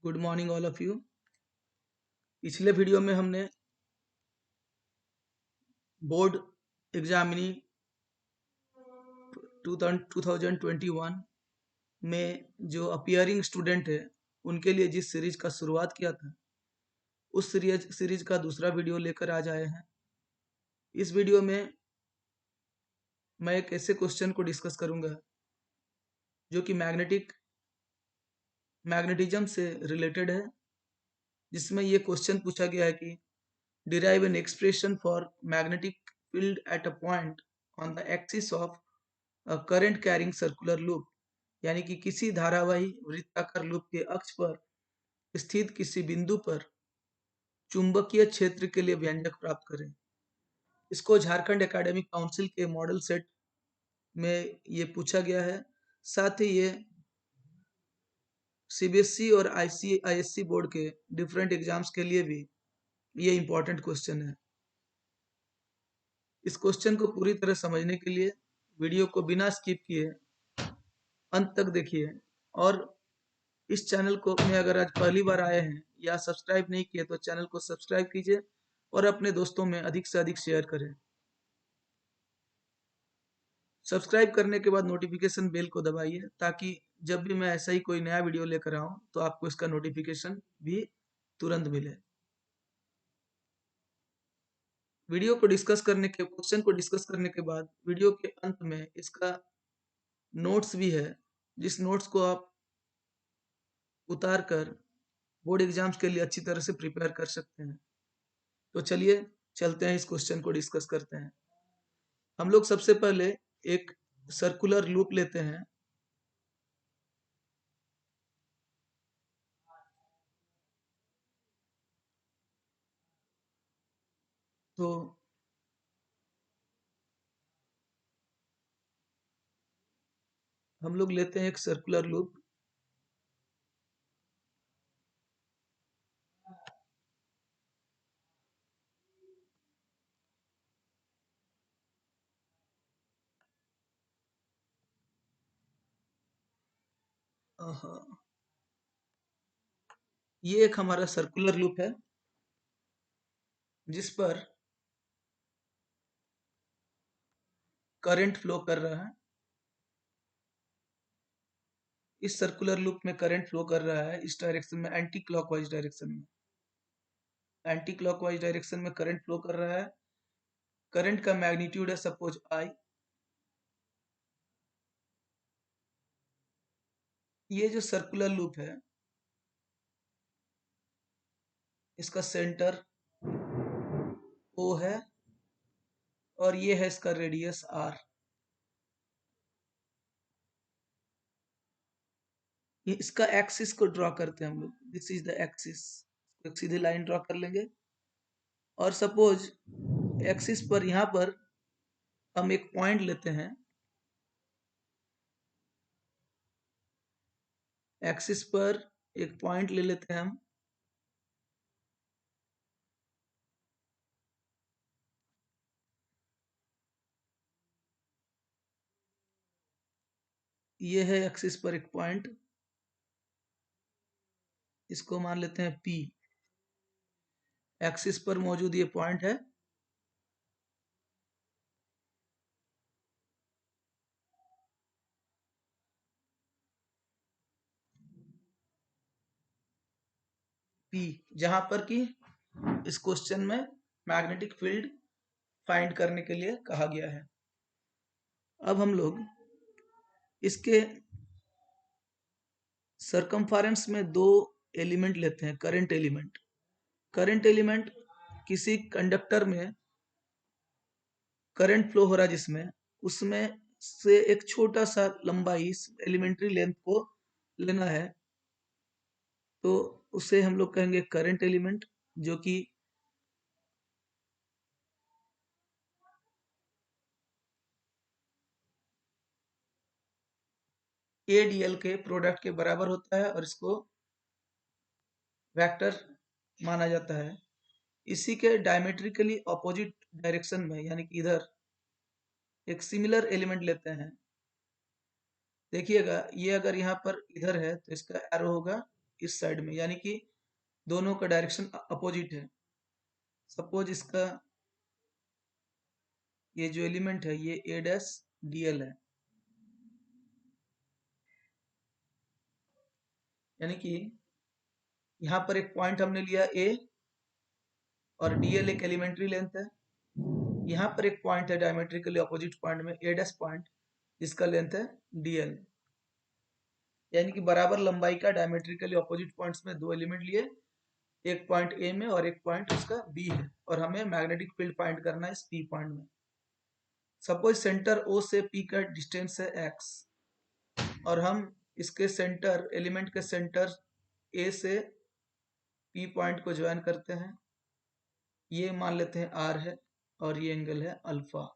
Good morning all of you. पिछले video में हमने बोर्ड एग्जामिनी 2021 में जो अपियरिंग स्टूडेंट है उनके लिए जिस सीरीज का शुरुआत किया था उस सीरीज का दूसरा वीडियो लेकर आज आए हैं। इस वीडियो में मैं एक ऐसे क्वेश्चन को डिस्कस करूंगा जो कि मैग्नेटिज्म से रिलेटेड है, जिसमें ये क्वेश्चन पूछा गया है कि derive an expression for magnetic field at a point on the axis of a current carrying circular loop, यानी कि किसी धारावाही वृत्ताकार लूप के अक्ष पर स्थित किसी बिंदु पर चुंबकीय क्षेत्र के लिए व्यंजक प्राप्त करें। इसको झारखंड एकेडमिक काउंसिल के मॉडल सेट में ये पूछा गया है। साथ ही ये सीबीएसई और आईएससी बोर्ड के डिफरेंट एग्जाम्स के लिए भी ये इंपॉर्टेंट क्वेश्चन है। इस क्वेश्चन को पूरी तरह समझने के लिए वीडियो को बिना स्किप किए अंत तक देखिए, और इस चैनल को में अगर आज पहली बार आए हैं या सब्सक्राइब नहीं किए तो चैनल को सब्सक्राइब कीजिए और अपने दोस्तों में अधिक से अधिक शेयर करें। सब्सक्राइब करने के बाद नोटिफिकेशन बेल को दबाइए ताकि जब भी मैं ऐसा ही कोई नया वीडियो लेकर आऊं तो आपको इसका नोटिफिकेशन भी तुरंत मिले। क्वेश्चन को डिस्कस करने के बाद वीडियो के अंत में इसका नोट्स भी है, जिस नोट्स को आप उतार कर बोर्ड एग्जाम्स के लिए अच्छी तरह से प्रिपेयर कर सकते हैं। तो चलिए चलते हैं, इस क्वेश्चन को डिस्कस करते हैं। हम लोग सबसे पहले एक सर्कुलर लूप लेते हैं। तो हम लोग लेते हैं एक सर्कुलर लूप। ये एक हमारा सर्कुलर लूप है जिस पर करंट फ्लो कर रहा है। इस सर्कुलर लूप में करंट फ्लो कर रहा है इस डायरेक्शन में, एंटी क्लॉकवाइज डायरेक्शन में। एंटी क्लॉकवाइज डायरेक्शन में करंट फ्लो कर रहा है। करंट का मैग्नीट्यूड है सपोज आई। ये जो सर्कुलर लूप है इसका सेंटर ओ है और ये है इसका रेडियस आर। ये इसका एक्सिस को ड्रॉ करते हैं हम लोग। This is the axis. एक सीधी लाइन ड्रॉ कर लेंगे और सपोज एक्सिस पर यहाँ पर हम एक पॉइंट लेते हैं। एक्सिस पर एक पॉइंट ले लेते हैं हम। ये है एक्सिस पर एक पॉइंट, इसको मान लेते हैं P। एक्सिस पर मौजूद ये पॉइंट है। P, जहां पर कि इस क्वेश्चन में मैग्नेटिक फील्ड फाइंड करने के लिए कहा गया है। अब हम लोग इसके सरकमफेरेंस में दो एलिमेंट लेते हैं। Current element. करंट एलिमेंट किसी कंडक्टर में करंट फ्लो हो रहा है जिसमें, उसमें से एक छोटा सा लंबाई एलिमेंट्री लेंथ को लेना है, तो उसे हम लोग कहेंगे करंट एलिमेंट, जो कि ADL के प्रोडक्ट के बराबर होता है और इसको वेक्टर माना जाता है। इसी के डायमेट्रिकली ऑपोजिट डायरेक्शन में, यानी कि इधर एक सिमिलर एलिमेंट लेते हैं। देखिएगा, ये अगर यहाँ पर इधर है तो इसका एरो होगा इस साइड में, यानी कि दोनों का डायरेक्शन अपोजिट है। सपोज इसका ये जो एलिमेंट है ये ए डैश डी एल है, यानी कि यहाँ पर एक पॉइंट हमने लिया ए और डीएल एक एलिमेंट्री लेंथ है। यहाँ पर एक पॉइंट है डायमेट्रिकली अपोजिट पॉइंट में ए डैश पॉइंट, जिसका लेंथ है डीएल, यानी कि बराबर लंबाई का डायमेट्रिकली अपोजिट पॉइंट्स में दो एलिमेंट लिए, एक पॉइंट ए में और एक पॉइंट उसका बी है, और हमें मैग्नेटिक फील्ड फाइंड करना है इस पी पॉइंट में। सपोज सेंटर ओ से पी का डिस्टेंस है एक्स, और हम इसके सेंटर एलिमेंट के सेंटर ए से पी पॉइंट को ज्वाइन करते हैं। ये मान लेते हैं आर है और ये एंगल है अल्फा।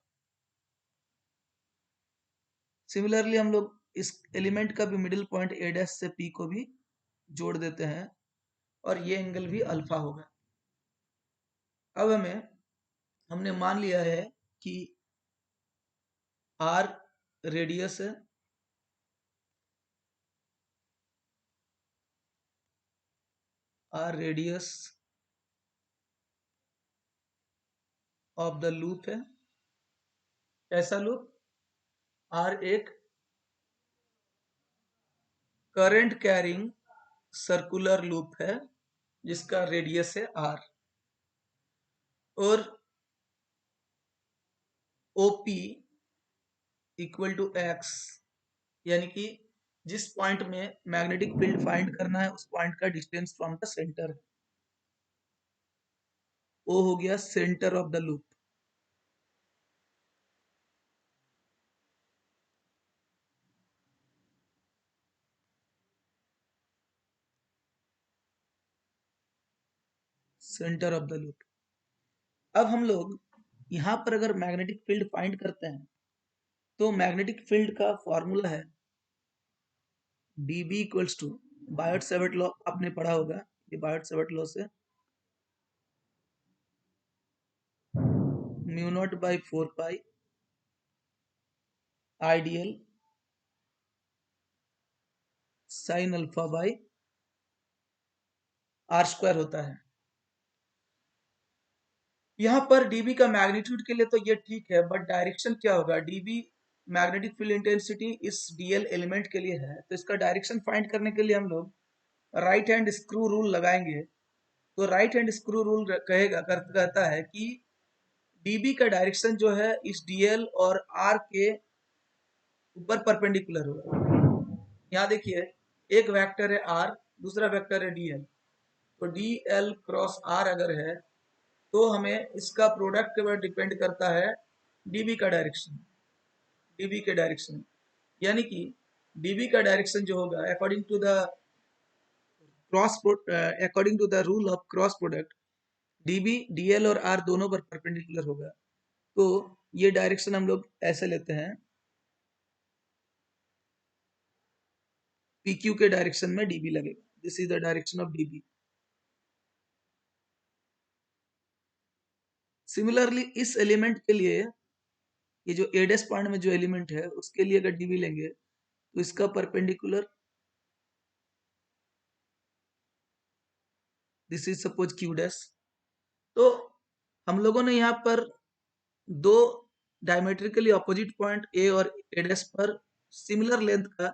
सिमिलरली हम लोग इस एलिमेंट का भी मिडिल पॉइंट ए डैश से पी को भी जोड़ देते हैं और ये एंगल भी अल्फा होगा। अब हमने मान लिया है कि आर रेडियस है, R radius of the loop है। ऐसा लूप आर एक करंट कैरिंग सर्कुलर लूप है जिसका रेडियस है आर, और ओपी इक्वल टू एक्स, यानी कि जिस पॉइंट में मैग्नेटिक फील्ड फाइंड करना है उस पॉइंट का डिस्टेंस फ्रॉम द सेंटर, वो हो गया centre of the loop. Centre of the loop. अब हम लोग यहाँ पर अगर मैग्नेटिक फील्ड फाइंड करते हैं तो मैग्नेटिक फील्ड का फॉर्मूला है dB equals to, Biot Savart law आपने पढ़ा होगा, ये बायोट सेवर्ट लॉ से mu naught by 4 pi I D L sine alpha by R square होता है। यहाँ पर dB का मैग्नीट्यूड के लिए तो ये ठीक है, बट डायरेक्शन क्या होगा? dB मैग्नेटिक फील्ड इंटेंसिटी इस dl एलिमेंट के लिए है, तो इसका डायरेक्शन फाइंड करने के लिए हम लोग राइट हैंड स्क्रू रूल लगाएंगे। तो राइट हैंड स्क्रू रूल कहता है कि dB का डायरेक्शन जो है इस dl और r के ऊपर परपेंडिकुलर होगा। यहाँ देखिए, एक वेक्टर है r, दूसरा वेक्टर है dl, तो dl क्रॉस r अगर है तो हमें इसका प्रोडक्ट के ऊपर डिपेंड करता है dB का डायरेक्शन, dB के डायरेक्शन, यानी कि dB का डायरेक्शन जो होगा according to the rule of cross product, dB dl और r दोनों पर परपेंडिकुलर होगा। तो ये डायरेक्शन हम लोग ऐसे लेते हैं, PQ के डायरेक्शन में dB लगेगा, this is the direction of dB। Similarly इस एलिमेंट के लिए, ये जो ए डैश पॉइंट में जो एलिमेंट है उसके लिए अगर dB लेंगे तो इसका perpendicular, this is suppose Q dash. तो हम लोगों ने यहाँ पर दो डायमेट्रिकली ऑपोजिट पॉइंट ए और ए डैश पर सिमिलर लेंथ का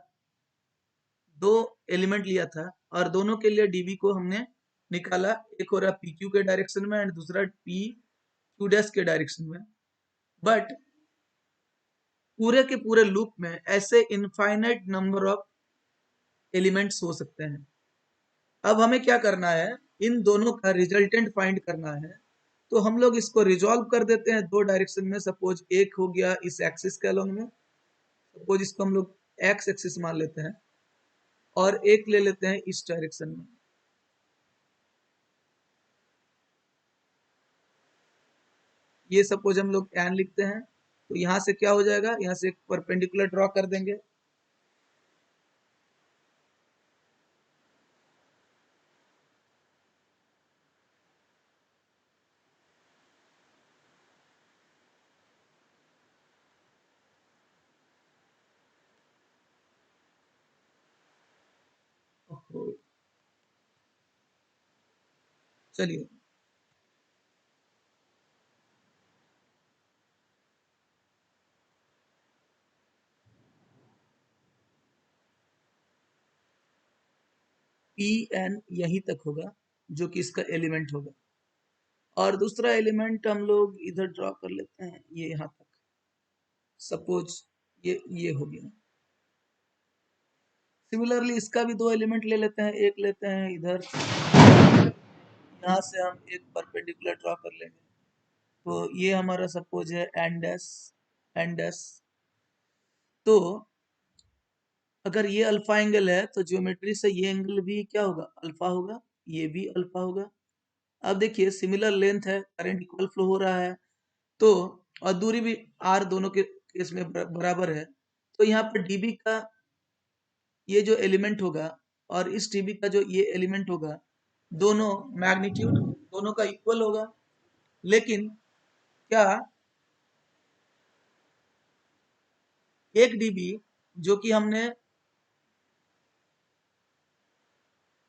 दो एलिमेंट लिया था, और दोनों के लिए dB को हमने निकाला, एक हो रहा PQ के डायरेक्शन में एंड दूसरा PQ डैश के डायरेक्शन में। बट पूरे के पूरे लूप में ऐसे इनफाइनाइट नंबर ऑफ एलिमेंट्स हो सकते हैं। अब हमें क्या करना है, इन दोनों का रिजल्टेंट फाइंड करना है। तो हम लोग इसको रिजॉल्व कर देते हैं दो डायरेक्शन में। सपोज एक हो गया इस एक्सिस के अलोंग में, सपोज इसको हम लोग एक्स एक्सिस मान लेते हैं, और एक ले लेते हैं इस डायरेक्शन में। ये सपोज हम लोग एन लिखते हैं, तो यहाँ से क्या हो जाएगा, यहाँ से एक परपेंडिकुलर ड्रॉ कर देंगे। चलिए, पी एन यहीं तक होगा जो कि इसका एलिमेंट होगा, और दूसरा एलिमेंट हम लोग इधर ड्रॉ कर लेते हैं, ये यहाँ तक। सपोज ये हो गया। सिमिलरली इसका भी दो एलिमेंट ले लेते हैं, एक लेते हैं इधर, यहाँ से हम एक परपेंडिकुलर ड्रॉ कर लेंगे। तो ये हमारा सपोज है एंड एस। तो अगर ये अल्फा एंगल है तो ज्योमेट्री से ये एंगल भी क्या होगा, अल्फा होगा, ये भी अल्फा होगा। अब देखिए सिमिलर लेंथ है, करंट इक्वल फ्लो हो रहा है, तो और दूरी भी आर दोनों के केस में बराबर है। तो यहाँ पर डीबी का ये जो एलिमेंट होगा और इस डीबी का जो ये एलिमेंट होगा, दोनों मैग्नीट्यूड दोनों का इक्वल होगा। लेकिन क्या एक डीबी जो कि हमने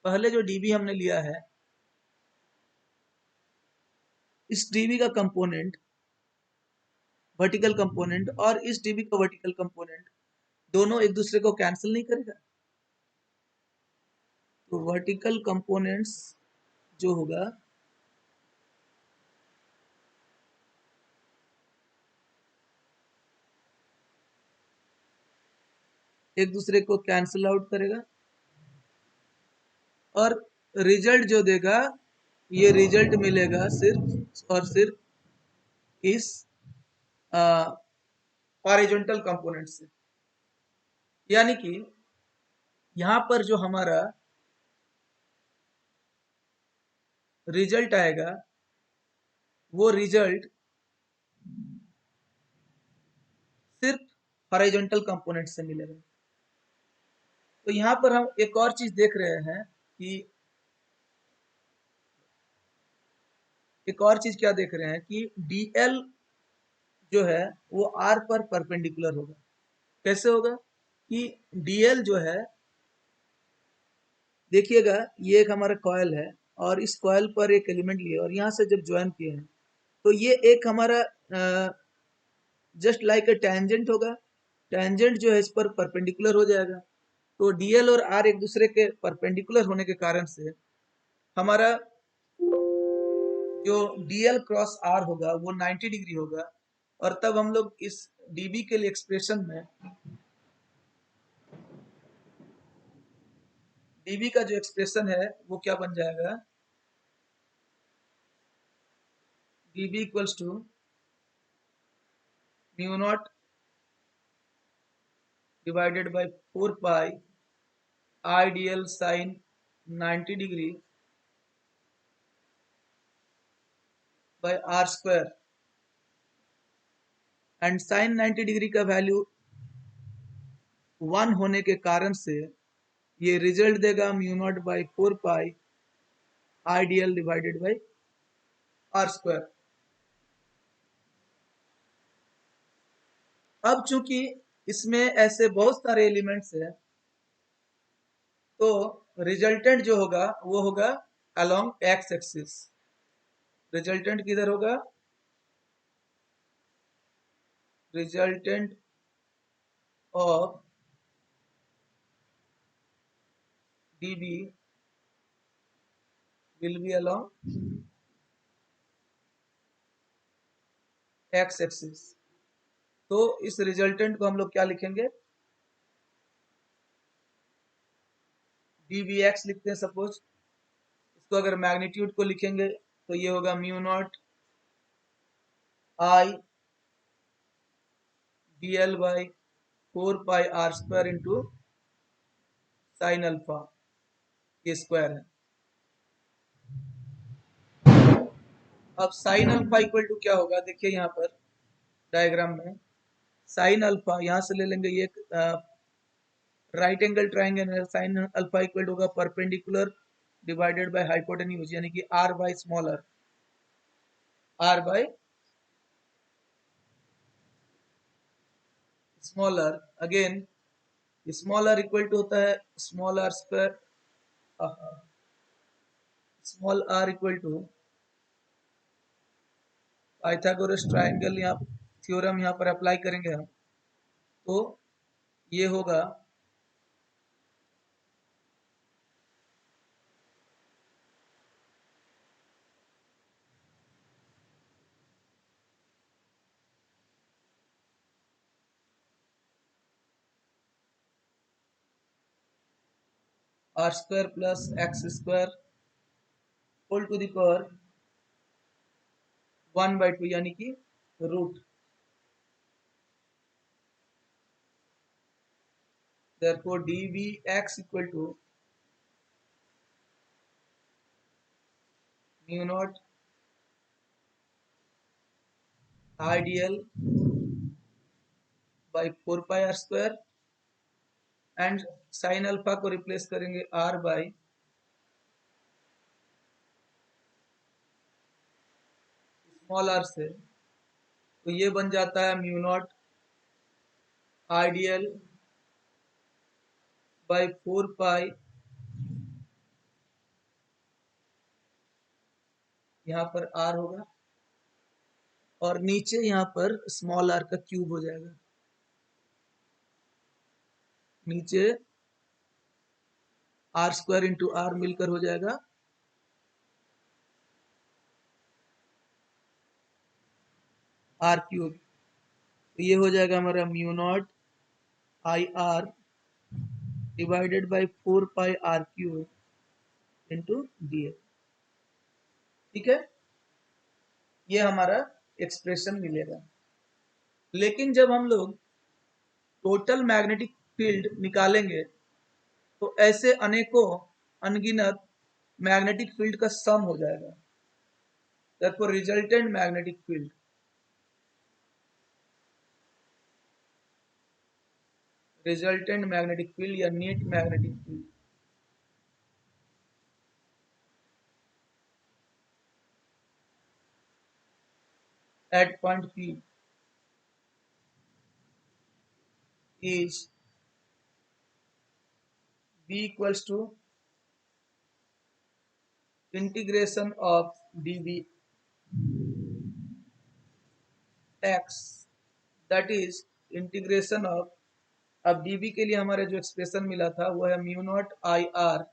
पहले जो डीबी हमने लिया है, इस डीबी का कंपोनेंट वर्टिकल कंपोनेंट और इस डीबी का वर्टिकल कंपोनेंट दोनों एक दूसरे को कैंसिल नहीं करेगा। तो वर्टिकल कंपोनेंट्स जो होगा एक दूसरे को कैंसिल आउट करेगा, और रिजल्ट जो देगा ये रिजल्ट मिलेगा सिर्फ और सिर्फ इस हॉरिजॉन्टल कंपोनेंट से। यानी कि यहाँ पर जो हमारा रिजल्ट आएगा वो रिजल्ट सिर्फ हॉरिजॉन्टल कंपोनेंट से मिलेगा। तो यहाँ पर हम एक और चीज देख रहे हैं कि एक और चीज क्या देख रहे हैं कि डीएल जो है वो आर पर परपेंडिकुलर होगा। कैसे होगा कि डीएल जो है, देखिएगा ये एक हमारा कॉयल है और इस कॉयल पर एक एलिमेंट लिए और यहाँ से जब ज्वाइन किए हैं तो ये एक हमारा जस्ट लाइक अ टेंजेंट होगा। टेंजेंट जो है इस पर परपेंडिकुलर हो जाएगा। तो डीएल और आर एक दूसरे के परपेंडिकुलर होने के कारण से हमारा जो डीएल क्रॉस आर होगा वो 90 डिग्री होगा। और तब हम लोग इस डीबी के लिए एक्सप्रेशन में डीबी का जो एक्सप्रेशन है वो क्या बन जाएगा, DB equals to mu naught divided by 4 pi I D L sine 90 degree by R square. And sine 90 degree का वैल्यू 1 होने के कारण से ये रिजल्ट देगा mu naught by 4 pi I D L divided by R square. अब चूंकि इसमें ऐसे बहुत सारे एलिमेंट्स हैं तो रिजल्टेंट जो होगा वो होगा अलोंग एक्स एक्सिस। रिजल्टेंट किधर होगा, resultant of dB will be along x axis. तो इस रिजल्टेंट को हम लोग क्या लिखेंगे, डीबी एक्स लिखते हैं सपोज। इसको अगर मैग्नीट्यूड को लिखेंगे तो ये होगा mu naught I D L by 4 pi R square into sine alpha, ये स्क्वायर है। अब साइन अल्फा इक्वल टू क्या होगा, देखिए यहाँ पर डायग्राम में साइन अल्फा यहाँ से ले लेंगे, ये राइट एंगल ट्राइंगल है। साइन अल्फा इक्वल टू होगा परपेंडिकुलर डिवाइडेड बाय हाइपोटेन्यूज, यानी कि R by smaller, R by smaller. Again smaller equal to होता है small R square, small R equal to Pythagoras triangle यहाँ थ्योरम यहाँ पर apply करेंगे हम, तो ये होगा R square plus X square whole to the power 1/2 यानी कि root, therefore dvx equal to mu naught ideal by 4 pi r square and sine alpha को रिप्लेस करेंगे r बाई स्मॉल r से, तो ये बन जाता है म्यू नॉट आइडियल बाई 4 पाई, यहाँ पर r होगा और नीचे यहाँ पर स्मॉल r का क्यूब हो जाएगा, नीचे आर स्क्वायर इंटू आर मिलकर हो जाएगा आर क्यूब, तो ये हो जाएगा हमारा mu naught I R divided by 4 pi R cube into D L. ठीक है, ये हमारा एक्सप्रेशन मिलेगा। लेकिन जब हम लोग टोटल मैग्नेटिक फील्ड निकालेंगे तो ऐसे अनेकों अनगिनत मैग्नेटिक फील्ड का सम हो जाएगा, therefore रिजल्टेंट मैग्नेटिक फील्ड या net magnetic field at point P is B equals to integration of dV x, that is integration of, अब dV के लिए हमारे जो एक्सप्रेशन मिला था वो है mu naught I R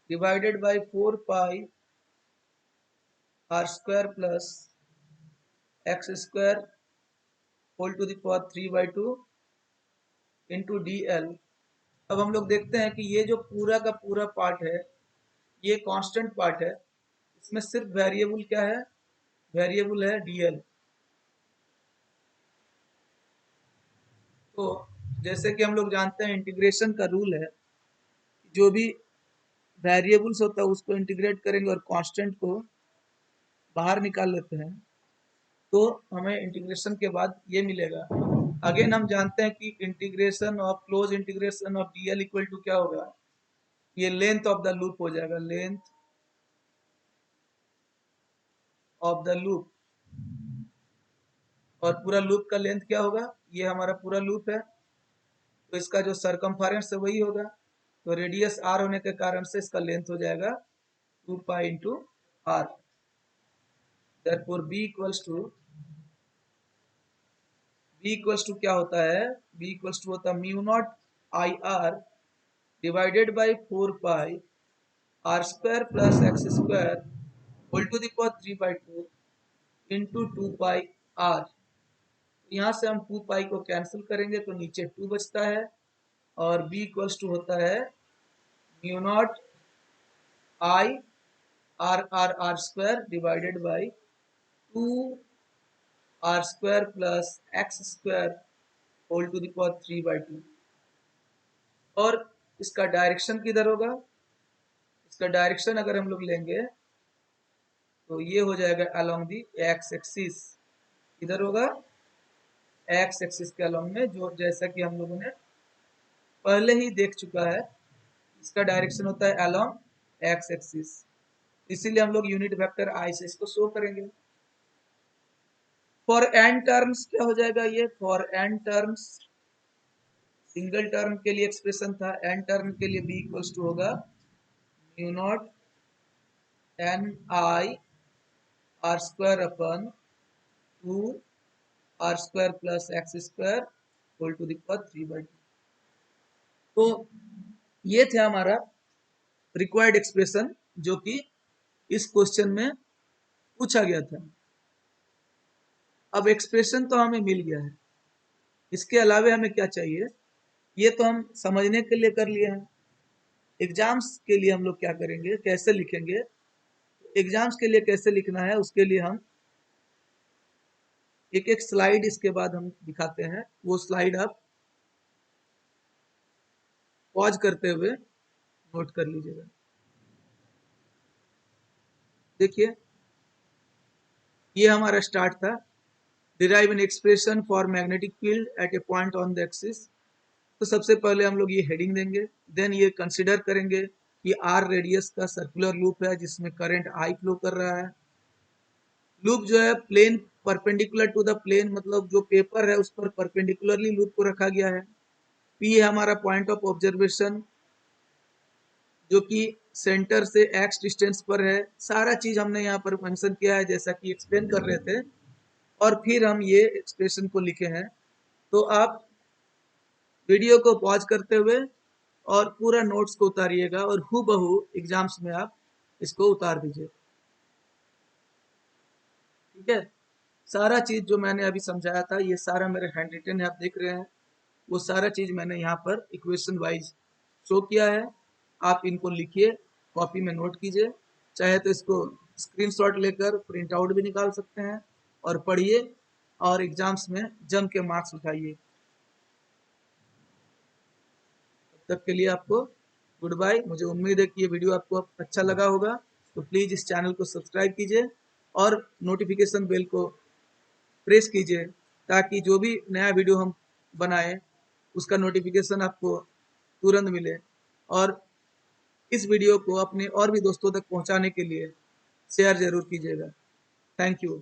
divided by 4 pi R square plus X square whole to the power 3/2 into D L. अब हम लोग देखते हैं कि ये जो पूरा का पूरा पार्ट है ये कांस्टेंट पार्ट है, इसमें सिर्फ वेरिएबल क्या है, वेरिएबल है डीएल। तो जैसे कि हम लोग जानते हैं इंटीग्रेशन का रूल है, जो भी वेरिएबल्स होता है उसको इंटीग्रेट करेंगे और कांस्टेंट को बाहर निकाल लेते हैं, तो हमें इंटीग्रेशन के बाद ये मिलेगा। अगेन हम जानते हैं कि integration of close integration of DL equal to क्या होगा, ये लेंथ ऑफ द लूप हो जाएगा, लेंथ ऑफ द लूप, और पूरा लूप का लेंथ क्या होगा, ये हमारा पूरा लूप है तो इसका जो सरकमफेरेंस है वही होगा, तो रेडियस आर होने के कारण से इसका लेंथ हो जाएगा 2 pi into R. Therefore B equals to क्या होता है, बी इक्वल्स टू होता है mu naught I R divided by 4 pi R square plus X square whole to the power 3/2 into 2 pi R. यहाँ से हम 2 पाई को कैंसिल करेंगे तो नीचे 2 बचता है, और b इक्वल्स टू होता है mu naught I R R R square divided by 2 R square plus X square whole to the power 3/2। और इसका डायरेक्शन किधर होगा, इसका डायरेक्शन अगर हम लोग लेंगे तो ये हो जाएगा अलोंग दी एक्स एक्सिस, इधर होगा एक्स एक्सिस के अलोंग में, जो जैसा कि हम लोगों ने पहले ही देख चुका है, इसका डायरेक्शन होता है अलोंग एक्स एक्सिस, इसीलिए हम लोग यूनिट वेक्टर आई से इसको शो करेंगे। फॉर एन टर्म्स क्या हो जाएगा, ये for N terms single term के लिए एक्सप्रेशन था, एन टर्म के लिए बी इक्वल्स टू होगा mu naught N I R square upon 2 r² plus x² whole to the power 3/2। तो ये थे हमारा रिक्वायर्ड एक्सप्रेशन जो कि इस क्वेश्चन में पूछा गया था। अब एक्सप्रेशन तो हमें मिल गया है, इसके अलावा हमें क्या चाहिए ये तो हम समझने के लिए कर लिए हैं। एग्जाम्स के लिए हम लोग क्या करेंगे, कैसे लिखेंगे, एग्जाम्स के लिए कैसे लिखना है उसके लिए हम एक एक स्लाइड इसके बाद हम दिखाते हैं। वो स्लाइड आप पॉज करते हुए नोट कर लीजिएगा। देखिए ये हमारा स्टार्ट था, derive an expression for magnetic field at A point on the axis. तो सबसे पहले हम लोग ये हेडिंग देंगे, देन ये कंसिडर करेंगे कि आर रेडियस का सर्कुलर लूप है जिसमें करंट आई फ्लो कर रहा है। लूप जो है plane perpendicular to the plane, मतलब जो पेपर है उस पर परपेंडिकुलरली लूप को रखा गया है। पी है हमारा पॉइंट ऑफ ऑब्जर्वेशन जो कि सेंटर से एक्स डिस्टेंस पर है। सारा चीज हमने यहाँ पर मेंशन किया है जैसा कि एक्सप्लेन कर रहे थे, और फिर हम ये एक्सप्रेशन को लिखे हैं। तो आप वीडियो को पॉज करते हुए और पूरा नोट्स को उतारिएगा और हूबहू एग्जाम्स में आप इसको उतार दीजिए। ठीक है, सारा चीज जो मैंने अभी समझाया था ये सारा मेरे हैंड रिटन है, आप देख रहे हैं। वो सारा चीज मैंने यहाँ पर इक्वेशन वाइज शो किया है। आप इनको लिखिए, कॉपी में नोट कीजिए, चाहे तो इसको स्क्रीनशॉट लेकर प्रिंट आउट भी निकाल सकते हैं और पढ़िए और एग्जाम्स में जम के मार्क्स उठाइए। तब तक के लिए आपको गुड बाय। मुझे उम्मीद है कि ये वीडियो आपको अच्छा लगा होगा, तो प्लीज़ इस चैनल को सब्सक्राइब कीजिए और नोटिफिकेशन बेल को प्रेस कीजिए ताकि जो भी नया वीडियो हम बनाएं उसका नोटिफिकेशन आपको तुरंत मिले। और इस वीडियो को अपने और भी दोस्तों तक पहुंचाने के लिए शेयर जरूर कीजिएगा। Thank you.